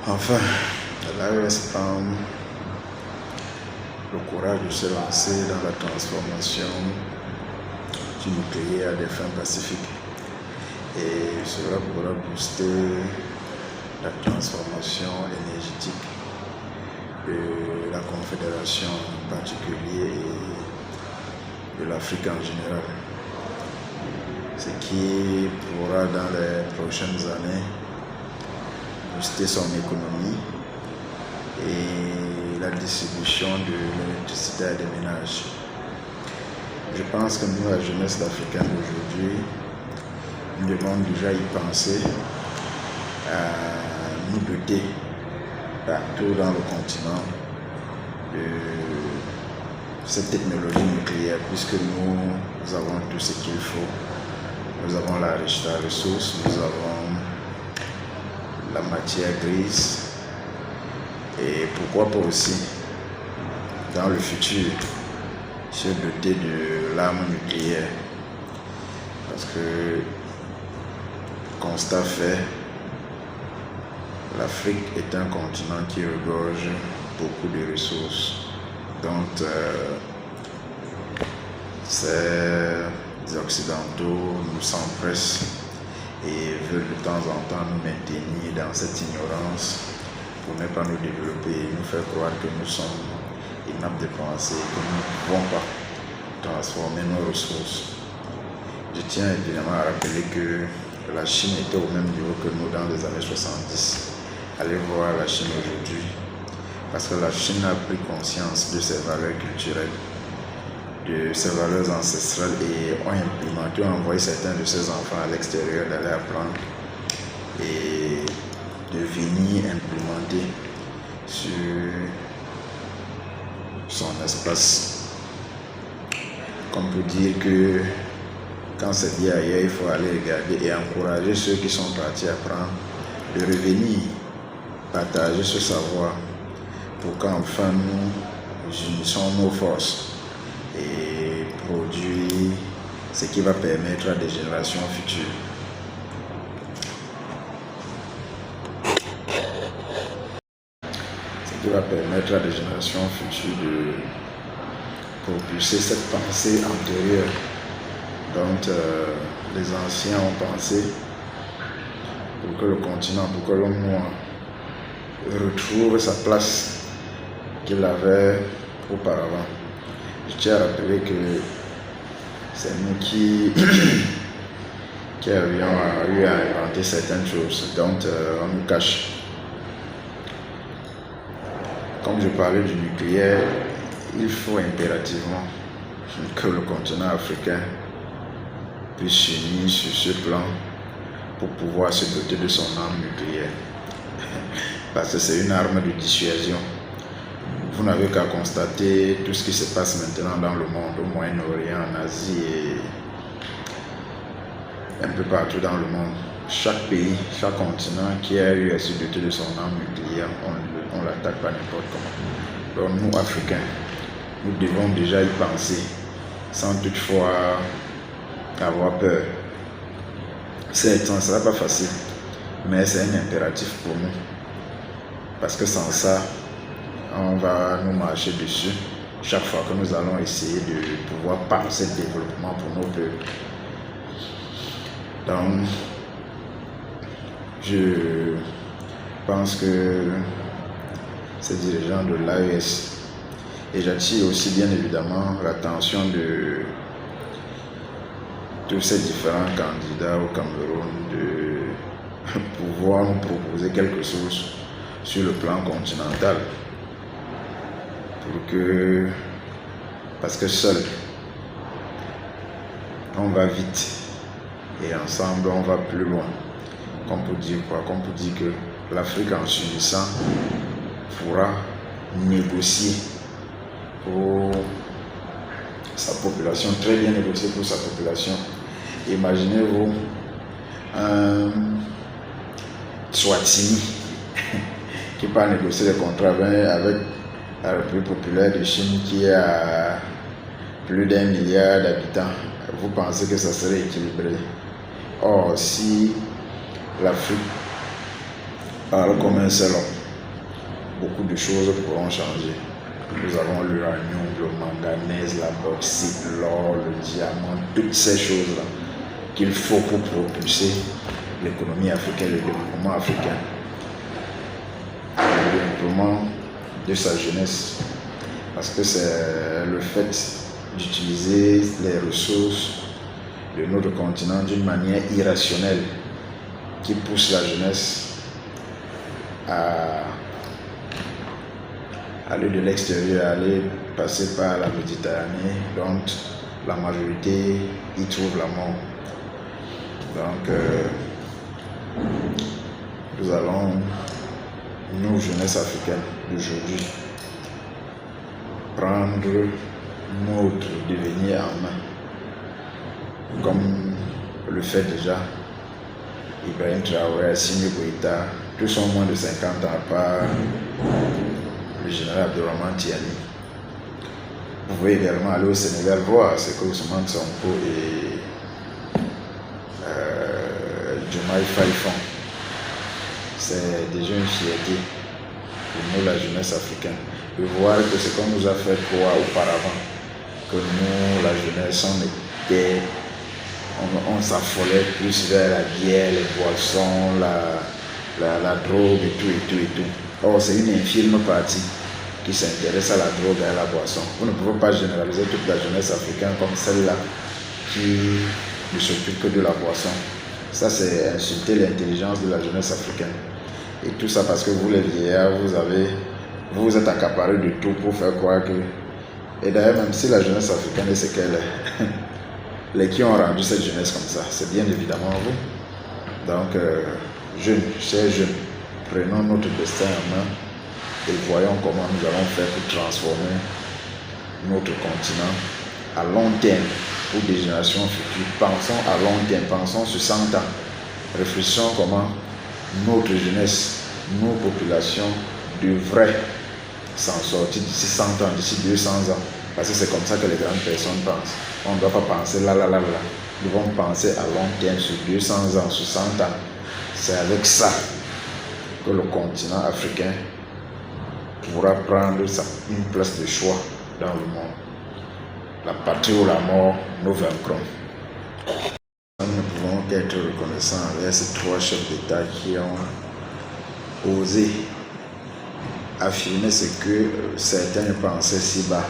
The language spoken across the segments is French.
Enfin, l'AES prend le courage de se lancer dans la transformation du nucléaire à des fins pacifiques. Et cela pourra booster la transformation énergétique de la Confédération en particulier et de l'Afrique en général. Ce qui pourra dans les prochaines années booster son économie et la distribution de l'électricité à des ménages. Je pense que nous, la jeunesse africaine d'aujourd'hui, nous devons déjà y penser à nous doter partout dans le continent de cette technologie nucléaire, puisque nous avons tout ce qu'il faut. Nous avons la ressource, nous avons la matière grise et pourquoi pas aussi dans le futur se doter de l'arme nucléaire, parce que constat fait, l'Afrique est un continent qui regorge beaucoup de ressources dont ces occidentaux nous s'empressent et veulent de temps en temps nous maintenir dans cette ignorance pour ne pas nous développer et nous faire croire que nous sommes inaptes de penser, que nous ne pouvons pas transformer nos ressources. Je tiens évidemment à rappeler que la Chine était au même niveau que nous dans les années 70. Allez voir la Chine aujourd'hui, parce que la Chine a pris conscience de ses valeurs culturelles, de ses valeurs ancestrales et ont envoyé certains de ses enfants à l'extérieur d'aller apprendre et de venir implémenter sur son espace. Comme pour dire que quand c'est bien ailleurs, il faut aller regarder et encourager ceux qui sont partis apprendre de revenir, partager ce savoir pour qu'enfin nous unissons nos forces et produire ce qui va permettre à des générations futures de propulser cette pensée antérieure dont les anciens ont pensé pour que le continent, pour que l'homme noir retrouve sa place qu'il avait auparavant. Je tiens à rappeler que c'est nous qui avions eu à inventer certaines choses dont on nous cache. Comme je parlais du nucléaire, il faut impérativement que le continent africain puisse s'unir sur ce plan pour pouvoir se doter de son arme nucléaire. Parce que c'est une arme de dissuasion. Vous n'avez qu'à constater tout ce qui se passe maintenant dans le monde, au Moyen-Orient, en Asie et un peu partout dans le monde. Chaque pays, chaque continent qui a eu à se doter de son arme nucléaire, on l'attaque pas n'importe comment. Donc nous, Africains, nous devons déjà y penser, sans toutefois avoir peur. Ça ne sera pas facile, mais c'est un impératif pour nous. Parce que sans ça, on va nous marcher dessus chaque fois que nous allons essayer de pouvoir penser le développement pour nos peuples. Donc, je pense que ces dirigeants de l'AES, et j'attire aussi bien évidemment l'attention de tous ces différents candidats au Cameroun de pouvoir nous proposer quelque chose sur le plan continental. Parce que seul, on va vite et ensemble, on va plus loin. Comme pour dire quoi? Comme pour dire que l'Afrique en s'unissant pourra négocier pour sa population, très bien négocier pour sa population. Imaginez-vous un Swatini qui part négocier des contrats avec la République populaire de Chine qui a plus d'1 milliard d'habitants. Vous pensez que ça serait équilibré? Or, si l'Afrique parle comme un seul homme, beaucoup de choses pourront changer. Nous avons l'uranium, le manganèse, la bauxite, l'or, le diamant, toutes ces choses-là qu'il faut pour propulser l'économie africaine, le développement africain. Le développement de sa jeunesse, parce que c'est le fait d'utiliser les ressources de notre continent d'une manière irrationnelle qui pousse la jeunesse à aller de l'extérieur, aller passer par la Méditerranée, donc la majorité y trouve la mort. Donc nous allons, nous, jeunesse africaine d'aujourd'hui, prendre notre devenir en main, comme le fait déjà Ibrahim Traoré, Assimi Goïta, tous sont moins de 50 ans à part le général Abdourahmane Tiani. Vous pouvez également aller au Sénégal voir ce que Ousmane Sonko et Diomaye Faye font. C'est déjà une fierté pour nous, la jeunesse africaine, de voir que ce qu'on nous a fait croire auparavant, que nous, la jeunesse, on s'affolait plus vers la bière, les boissons, la drogue et tout. Or, c'est une infime partie qui s'intéresse à la drogue et à la boisson. Vous ne pouvez pas généraliser toute la jeunesse africaine comme celle-là qui ne s'occupe que de la boisson. Ça, c'est insulter l'intelligence de la jeunesse africaine. Et tout ça parce que vous, les vieillards, vous êtes accaparés de tout pour faire croire que... Et d'ailleurs, même si la jeunesse africaine est ce qu'elle est, les qui ont rendu cette jeunesse comme ça, c'est bien évidemment vous. Donc, jeunes, chers jeunes, prenons notre destin en main et voyons comment nous allons faire pour transformer notre continent à long terme pour des générations futures. Pensons à long terme, pensons sur 100 ans. Réfléchissons comment notre jeunesse, nos populations devraient s'en sortir d'ici 100 ans, d'ici 200 ans. Parce que c'est comme ça que les grandes personnes pensent. On ne doit pas penser là. Nous devons penser à long terme, sur 200 ans, sur 100 ans. C'est avec ça que le continent africain pourra prendre une place de choix dans le monde. La patrie ou la mort, nous vaincrons. Nous ne pouvons qu'être reconnaissants avec ces trois chefs d'État qui ont osé affirmer ce que certains pensaient si bas.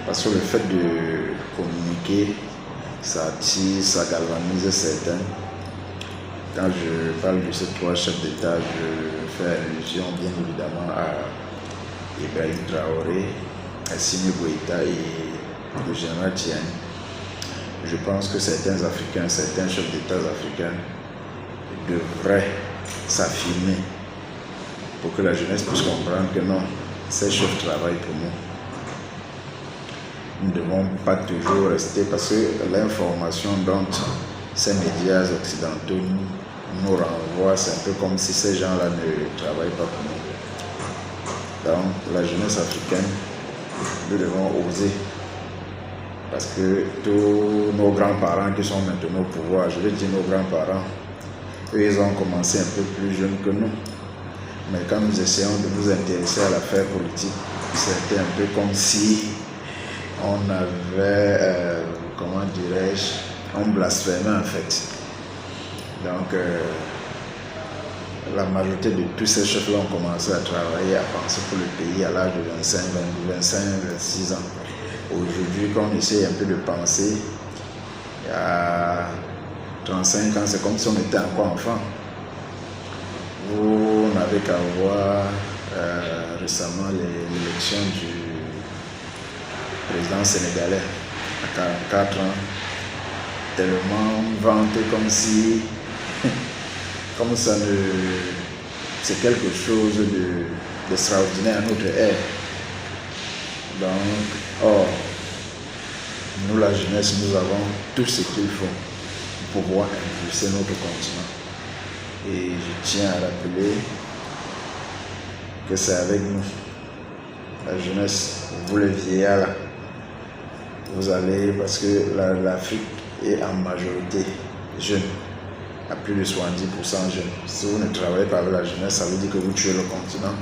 Parce que le fait de communiquer, ça attire, ça galvanise certains. Quand je parle de ces trois chefs d'État, je fais allusion bien évidemment à Ibrahim Traoré, Assimi Goïta et le général Tiani. Je pense que certains Africains, certains chefs d'État africains devraient s'affirmer pour que la jeunesse puisse comprendre que non, ces chefs travaillent pour nous. Nous ne devons pas toujours rester parce que l'information dont ces médias occidentaux nous renvoient, c'est un peu comme si ces gens-là ne travaillent pas pour nous. Donc la jeunesse africaine, nous devons oser. Parce que tous nos grands-parents qui sont maintenant au pouvoir, je vais dire nos grands-parents, eux ils ont commencé un peu plus jeunes que nous. Mais quand nous essayons de nous intéresser à l'affaire politique, c'était un peu comme si on avait, comment dirais-je, on blasphémait en fait. Donc, la majorité de tous ces chefs-là ont commencé à travailler, à penser pour le pays à l'âge de 25, 26 ans. Aujourd'hui, quand on essaie un peu de penser, à 35 ans, c'est comme si on était encore enfant. Vous n'avez qu'à voir récemment l'élection du président sénégalais à 44 ans, tellement vanté comme si, comme ça c'est quelque chose d'extraordinaire à notre ère. Donc, or, nous la jeunesse, nous avons tout ce qu'il faut pour pouvoir impulser notre continent. Et je tiens à rappeler que c'est avec nous, la jeunesse, vous les vieillards là, vous allez, parce que l'Afrique est en majorité jeune. à plus de 70% jeunes. Si vous ne travaillez pas avec la jeunesse, ça veut dire que vous tuez le continent.